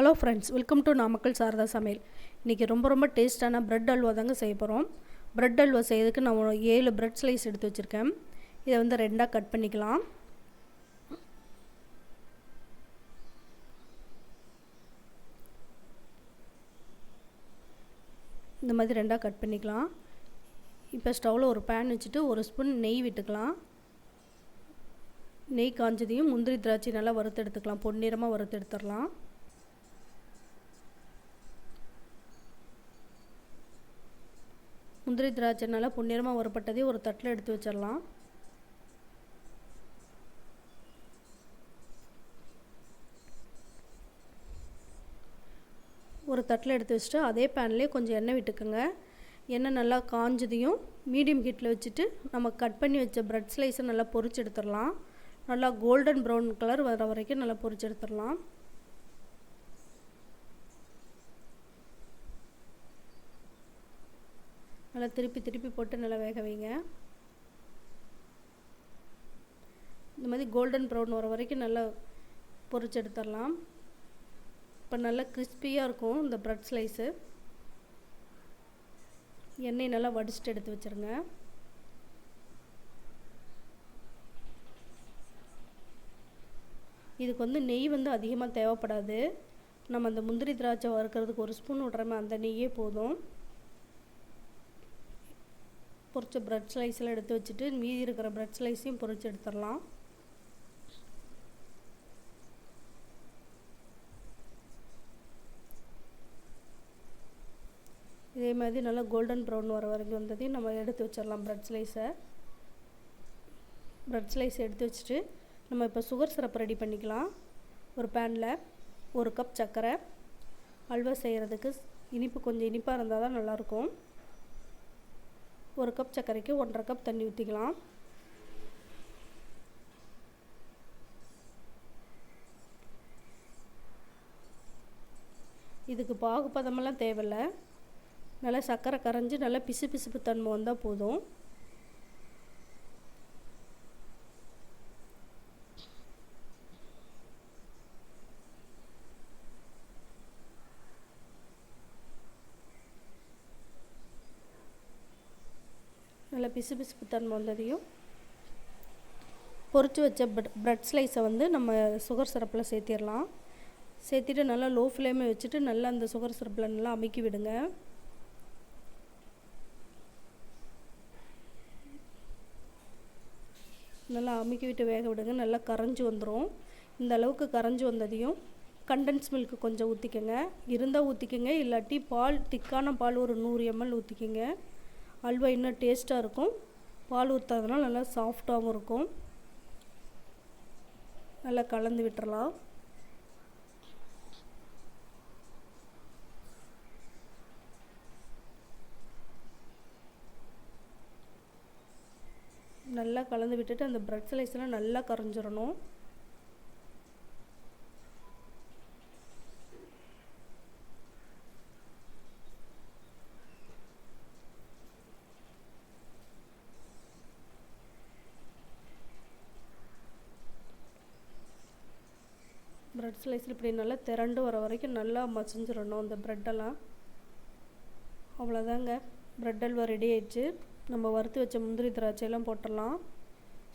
Hello friends, welcome to Namakkal Sarada சமையல். இன்றைக்கி ரொம்ப டேஸ்ட்டான ப்ரெட் அல்வா தாங்க செய்ய போகிறோம். ப்ரெட் அல்வா செய்யறதுக்கு நான் 7 ப்ரெட் ஸ்லைஸ் எடுத்து வச்சுருக்கேன். இதை வந்து 2ஆக கட் பண்ணிக்கலாம். இந்த மாதிரி 2ஆக கட் பண்ணிக்கலாம். இப்போ ஸ்டவ்வில் ஒரு பேன் வச்சுட்டு 1 ஸ்பூன் நெய் விட்டுக்கலாம். நெய் காஞ்சதையும் முந்திரி திராட்சை நல்லா வறுத்து எடுத்துக்கலாம். பொன்னிறமாக வறுத்து எடுத்துடலாம். முந்திரி திராட்சை நல்லா பொன்னிறமாக வறுப்பட்டதையும் ஒரு தட்டில் எடுத்து வச்சிடலாம். ஒரு தட்டில் எடுத்து வச்சுட்டு அதே பேன்லேயே கொஞ்சம் எண்ணெய் விட்டுக்குங்க. எண்ணெய் நல்லா காஞ்சதையும் மீடியம் ஹீட்டில் வச்சுட்டு நம்ம கட் பண்ணி வச்ச ப்ரெட் ஸ்லைஸை நல்லா பொரிச்சு எடுத்துடலாம். நல்லா கோல்டன் ப்ரௌன் கலர் வர வரைக்கும் நல்லா பொரிச்சு எடுத்துடலாம். நல்லா திருப்பி போட்டு நல்லா வேக வைங்க. இந்த மாதிரி கோல்டன் ப்ரௌன் வர வரைக்கும் நல்லா பொரிச்சு எடுத்துடலாம். இப்போ நல்லா கிறிஸ்பியாக இருக்கும் இந்த ப்ரெட் ஸ்லைஸு. எண்ணெய் நல்லா வடிச்சிட்டு எடுத்து வச்சுருங்க. இதுக்கு வந்து நெய் வந்து அதிகமாக தேவைப்படாது. நம்ம அந்த முந்திரி திராட்சை வறுக்கிறதுக்கு 1 ஸ்பூன் விட்றோமே, அந்த நெய்யே போதும். பொரிச்ச ப்ரெட் ஸ்லைஸில் எடுத்து வச்சுட்டு மீதி இருக்கிற ப்ரெட் ஸ்லைஸையும் பொரிச்சு எடுத்துடலாம். இதே மாதிரி நல்லா கோல்டன் ப்ரௌன் வர வரைக்கும் வந்ததையும் நம்ம எடுத்து வச்சிடலாம். ப்ரெட் ஸ்லைஸ் எடுத்து வச்சுட்டு நம்ம இப்போ சுகர் சிரப் ரெடி பண்ணிக்கலாம். ஒரு பேனில் 1 கப் சர்க்கரை. அல்வா செய்கிறதுக்கு இனிப்பு கொஞ்சம் இனிப்பாக இருந்தால் தான் நல்லாயிருக்கும். 1 கப் சர்க்கரைக்கு 1.5 கப் தண்ணி ஊற்றிக்கலாம். இதுக்கு பாகுபதமெல்லாம் தேவையில்லை. நல்லா சர்க்கரை கரைஞ்சி நல்லா பிசுப்பு தன்மை வந்தால் போதும். நல்லா பிசுப்பு தன்மை வந்ததையும் பொரிச்சு வச்ச ப்ரெட் ஸ்லைஸை வந்து நம்ம சுகர் சிரப்பில் சேர்த்திடலாம். சேர்த்திட்டு நல்லா லோ ஃப்ளேமில் வச்சுட்டு நல்லா அந்த சுகர் சிரப்பில் நல்லா அமுக்கி விடுங்க. நல்லா அமுக்கி விட்டு வேக விடுங்க. நல்லா கரைஞ்சி வந்துடும். இந்த அளவுக்கு கரைஞ்சி வந்ததையும் கண்டென்ஸ் மில்க் கொஞ்சம் ஊற்றிக்கங்க. இருந்தால் ஊற்றிக்கங்க, இல்லாட்டி பால் திக்கான பால் ஒரு 100 ml ஊற்றிக்கங்க. அல்வா இன்னும் டேஸ்ட்டாக இருக்கும். பால் ஊற்றாதனால நல்லா சாஃப்டாகவும் இருக்கும். நல்லா கலந்து விட்டுறலாம். நல்லா கலந்து விட்டுட்டு அந்த ப்ரெட் ஸ்லைஸ்லாம் நல்லா கரைஞ்சிடணும். ப்ரெட் ஸ்லைஸில் இப்படி நல்லா திரண்டு வர வரைக்கும் நல்லா மசிஞ்சிடணும் அந்த ப்ரெட்டெல்லாம். அவ்வளோதாங்க, ப்ரெட் அல்வா ரெடி ஆயிடுச்சு. நம்ம வறுத்து வச்ச முந்திரி திராட்சையெல்லாம் போட்டுடலாம்.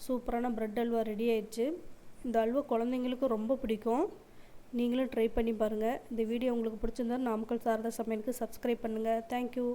சூப்பரான ப்ரெட் அல்வா ரெடி ஆயிடுச்சு. இந்த அல்வா குழந்தைங்களுக்கும் ரொம்ப பிடிக்கும். நீங்களும் ட்ரை பண்ணி பாருங்கள். இந்த வீடியோ உங்களுக்கு பிடிச்சிருந்தா நாமக்கல் சாரதா சமையலுக்கு சப்ஸ்கிரைப் பண்ணுங்கள். தேங்க்யூ.